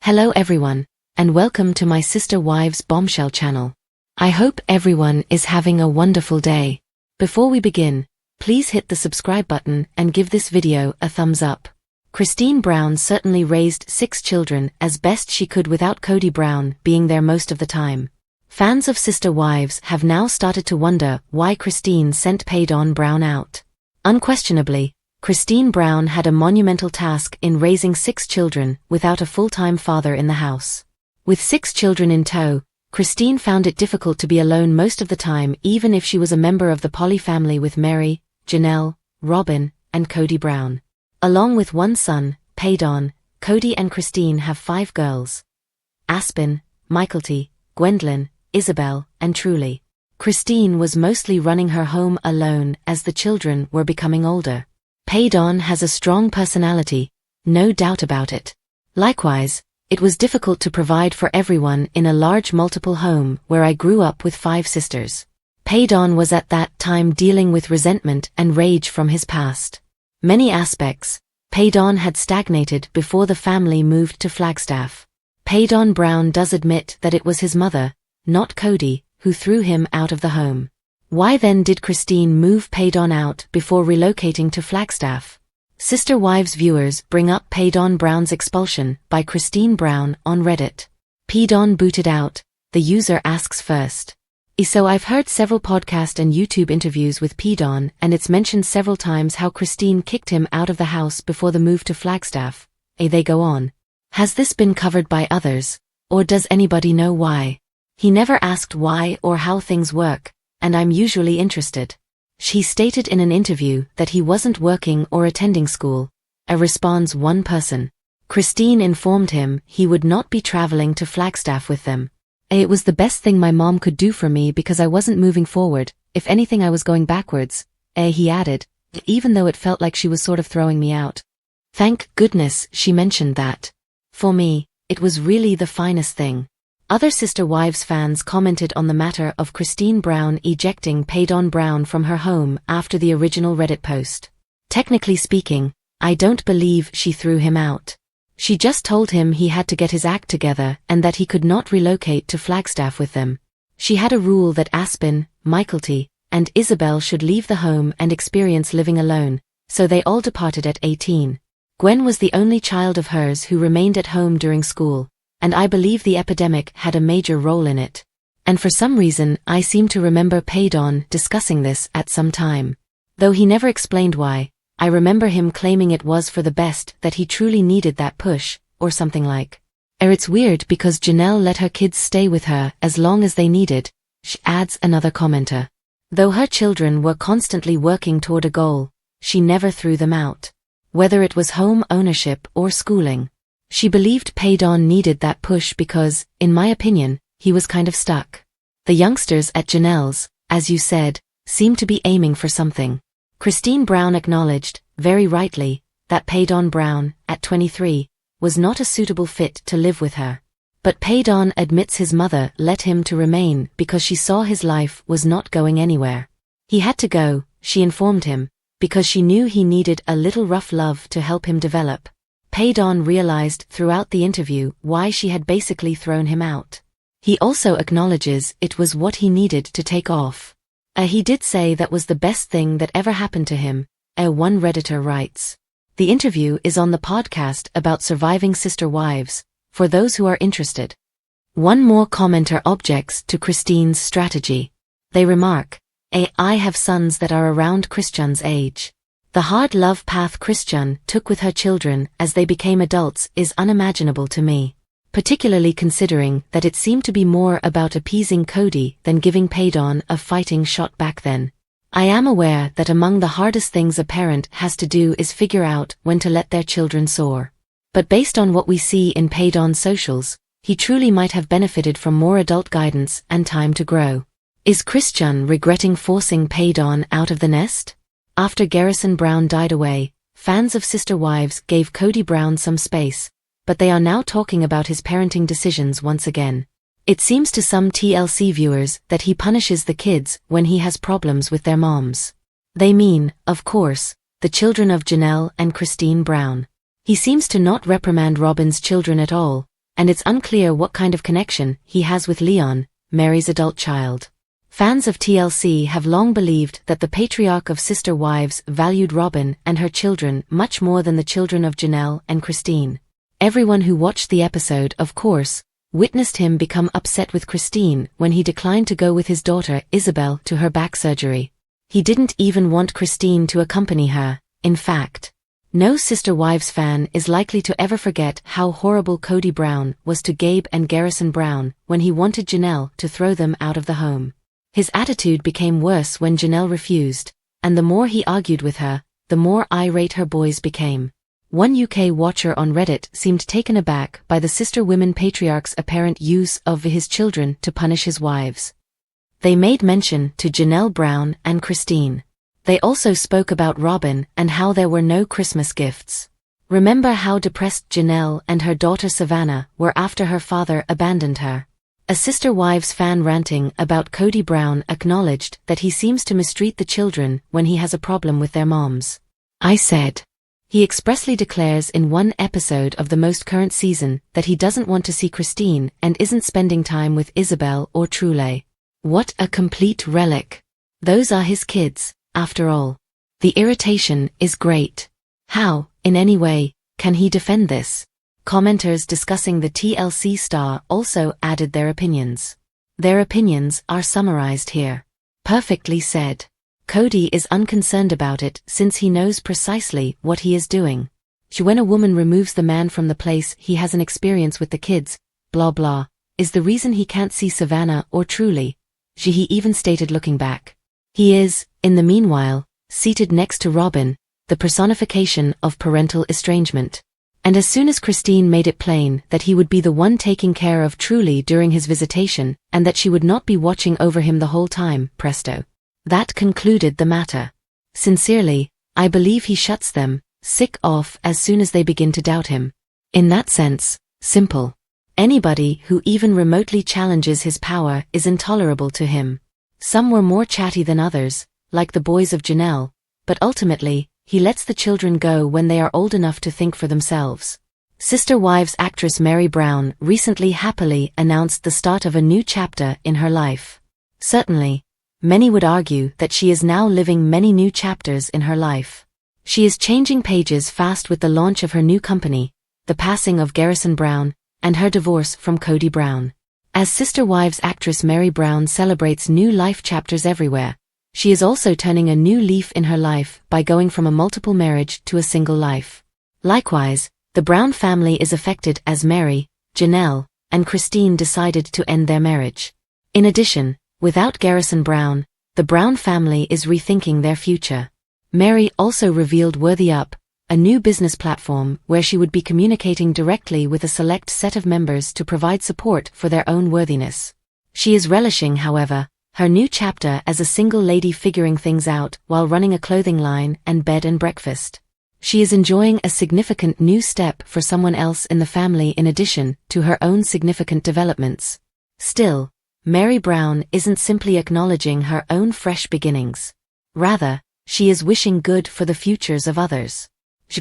Hello everyone, and welcome to my Sister Wives Bombshell channel. I hope everyone is having a wonderful day. Before we begin, please hit the subscribe button and give this video a thumbs up. Christine Brown certainly raised 6 children as best she could without Kody Brown being there most of the time. Fans of Sister Wives have now started to wonder why Christine sent Kody Brown out. Unquestionably, Christine Brown had a monumental task in raising 6 children without a full-time father in the house. With 6 children in tow, Christine found it difficult to be alone most of the time, even if she was a member of the Poly family with Mary, Janelle, Robin, and Kody Brown. Along with one son, Kody, Kody and Christine have 5 girls: Aspen, Mykelti, Gwendolyn, Isabel, and Truly. Christine was mostly running her home alone as the children were becoming older. Kody has a strong personality, no doubt about it. Likewise, it was difficult to provide for everyone in a large multiple home where I grew up with 5 sisters. Kody was at that time dealing with resentment and rage from his past. Many aspects, Kody had stagnated before the family moved to Flagstaff. Kody Brown does admit that it was his mother, not Kody, who threw him out of the home. Why then did Christine move Kody out before relocating to Flagstaff? Sister Wives viewers bring up Kody Brown's expulsion by Christine Brown on Reddit. Kody booted out, the user asks first. So I've heard several podcast and YouTube interviews with Kody, and it's mentioned several times how Christine kicked him out of the house before the move to Flagstaff. They go on. Has this been covered by others, or does anybody know why? He never asked why or how things work, and I'm usually interested. She stated in an interview that he wasn't working or attending school. Responds one person. Christine informed him he would not be traveling to Flagstaff with them. It was the best thing my mom could do for me because I wasn't moving forward, if anything I was going backwards, he added, even though it felt like she was sort of throwing me out. Thank goodness she mentioned that. For me, it was really the finest thing. Other Sister Wives fans commented on the matter of Christine Brown ejecting Kody Brown from her home after the original Reddit post. Technically speaking, I don't believe she threw him out. She just told him he had to get his act together and that he could not relocate to Flagstaff with them. She had a rule that Aspen, Mykelti, and Isabel should leave the home and experience living alone, so they all departed at 18. Gwen was the only child of hers who remained at home during school, and I believe the epidemic had a major role in it. And for some reason I seem to remember Kody discussing this at some time. Though he never explained why, I remember him claiming it was for the best that he truly needed that push, or something like. It's weird because Janelle let her kids stay with her as long as they needed, adds another commenter. Though her children were constantly working toward a goal, she never threw them out. Whether it was home ownership or schooling. She believed Kody needed that push because, in my opinion, he was kind of stuck. The youngsters at Janelle's, as you said, seemed to be aiming for something. Christine Brown acknowledged, very rightly, that Kody Brown, at 23, was not a suitable fit to live with her. But Kody admits his mother let him to remain because she saw his life was not going anywhere. He had to go, she informed him, because she knew he needed a little rough love to help him develop. Kody realized throughout the interview why she had basically thrown him out. He also acknowledges it was what he needed to take off. He did say that was the best thing that ever happened to him, one Redditor writes. The interview is on the podcast about surviving Sister Wives, for those who are interested. One more commenter objects to Christine's strategy. They remark, I have sons that are around Christian's age. The hard love path Christian took with her children as they became adults is unimaginable to me, particularly considering that it seemed to be more about appeasing Kody than giving Kody a fighting shot back then. I am aware that among the hardest things a parent has to do is figure out when to let their children soar. But based on what we see in Kody's socials, he truly might have benefited from more adult guidance and time to grow. Is Christian regretting forcing Kody out of the nest? After Garrison Brown died away, fans of Sister Wives gave Kody Brown some space, but they are now talking about his parenting decisions once again. It seems to some TLC viewers that he punishes the kids when he has problems with their moms. They mean, of course, the children of Janelle and Christine Brown. He seems to not reprimand Robin's children at all, and it's unclear what kind of connection he has with Leon, Mary's adult child. Fans of TLC have long believed that the patriarch of Sister Wives valued Robin and her children much more than the children of Janelle and Christine. Everyone who watched the episode, of course, witnessed him become upset with Christine when he declined to go with his daughter Isabel to her back surgery. He didn't even want Christine to accompany her. In fact, no Sister Wives fan is likely to ever forget how horrible Kody Brown was to Gabe and Garrison Brown when he wanted Janelle to throw them out of the home. His attitude became worse when Janelle refused, and the more he argued with her, the more irate her boys became. One UK watcher on Reddit seemed taken aback by the sister women patriarch's apparent use of his children to punish his wives. They made mention to Janelle Brown and Christine. They also spoke about Robin and how there were no Christmas gifts. Remember how depressed Janelle and her daughter Savannah were after her father abandoned her. A Sister Wives fan ranting about Kody Brown acknowledged that he seems to mistreat the children when he has a problem with their moms. I said. He expressly declares in one episode of the most current season that he doesn't want to see Christine and isn't spending time with Isabel or Trule. What a complete relic. Those are his kids, after all. The irritation is great. How, in any way, can he defend this? Commenters discussing the TLC star also added their opinions. Their opinions are summarized here. Perfectly said. Kody is unconcerned about it since he knows precisely what he is doing. When a woman removes the man from the place he has an experience with the kids, blah blah, is the reason he can't see Savannah or Trule. He even stated looking back. He is, in the meanwhile, seated next to Robin, the personification of parental estrangement. And as soon as Christine made it plain that he would be the one taking care of Trule during his visitation, and that she would not be watching over him the whole time, presto. That concluded the matter. Sincerely, I believe he shuts them sick off as soon as they begin to doubt him. In that sense, simple. Anybody who even remotely challenges his power is intolerable to him. Some were more chatty than others, like the boys of Janelle, but ultimately, he lets the children go when they are old enough to think for themselves. Sister Wives actress Mary Brown recently happily announced the start of a new chapter in her life. Certainly, many would argue that she is now living many new chapters in her life. She is changing pages fast with the launch of her new company, the passing of Garrison Brown, and her divorce from Kody Brown. As Sister Wives actress Mary Brown celebrates new life chapters everywhere, she is also turning a new leaf in her life by going from a multiple marriage to a single life. Likewise, the Brown family is affected as Mary, Janelle, and Christine decided to end their marriage. In addition, without Garrison Brown, the Brown family is rethinking their future. Mary also revealed Worthy Up, a new business platform where she would be communicating directly with a select set of members to provide support for their own worthiness. She is relishing, however, her new chapter as a single lady figuring things out while running a clothing line and bed and breakfast. She is enjoying a significant new step for someone else in the family in addition to her own significant developments. Still, Mary Brown isn't simply acknowledging her own fresh beginnings. Rather, she is wishing good for the futures of others.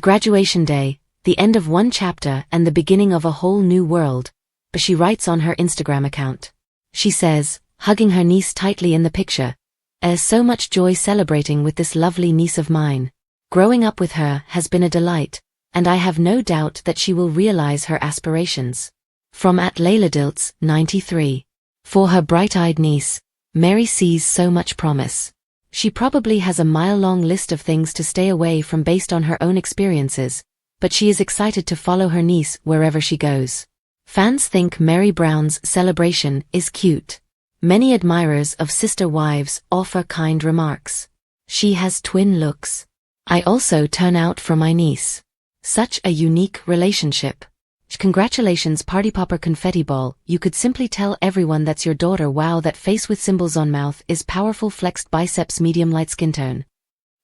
Graduation day, the end of one chapter and the beginning of a whole new world, but she writes on her Instagram account. She says, hugging her niece tightly in the picture, "There's so much joy celebrating with this lovely niece of mine. Growing up with her has been a delight, and I have no doubt that she will realize her aspirations." From @LaylaDilts, 93. For her bright-eyed niece, Mary sees so much promise. She probably has a mile-long list of things to stay away from based on her own experiences, but she is excited to follow her niece wherever she goes. Fans think Mary Brown's celebration is cute. Many admirers of Sister Wives offer kind remarks. She has twin looks. I also turn out for my niece. Such a unique relationship. Congratulations Party Popper Confetti Ball, you could simply tell everyone that's your daughter. Wow, that face with symbols on mouth is powerful, flexed biceps, medium light skin tone.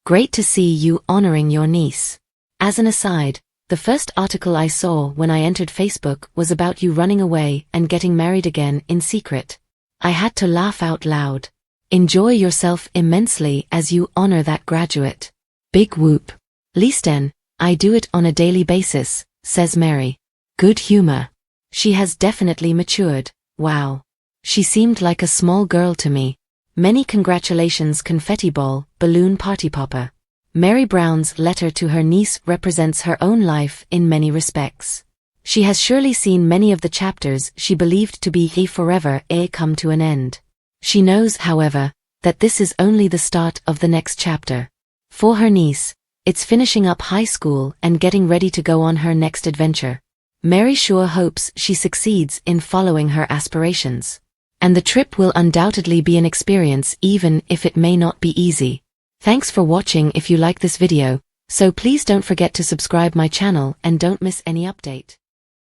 Great to see you honoring your niece. As an aside, the first article I saw when I entered Facebook was about you running away and getting married again in secret. I had to laugh out loud. Enjoy yourself immensely as you honor that graduate. Big whoop. Leisten, I do it on a daily basis, says Mary. Good humor. She has definitely matured. Wow. She seemed like a small girl to me. Many congratulations confetti ball, balloon party popper. Mary Brown's letter to her niece represents her own life in many respects. She has surely seen many of the chapters she believed to be forever come to an end. She knows, however, that this is only the start of the next chapter. For her niece, it's finishing up high school and getting ready to go on her next adventure. Mary sure hopes she succeeds in following her aspirations. And the trip will undoubtedly be an experience even if it may not be easy. Thanks for watching. If you like this video, so please don't forget to subscribe my channel and don't miss any update.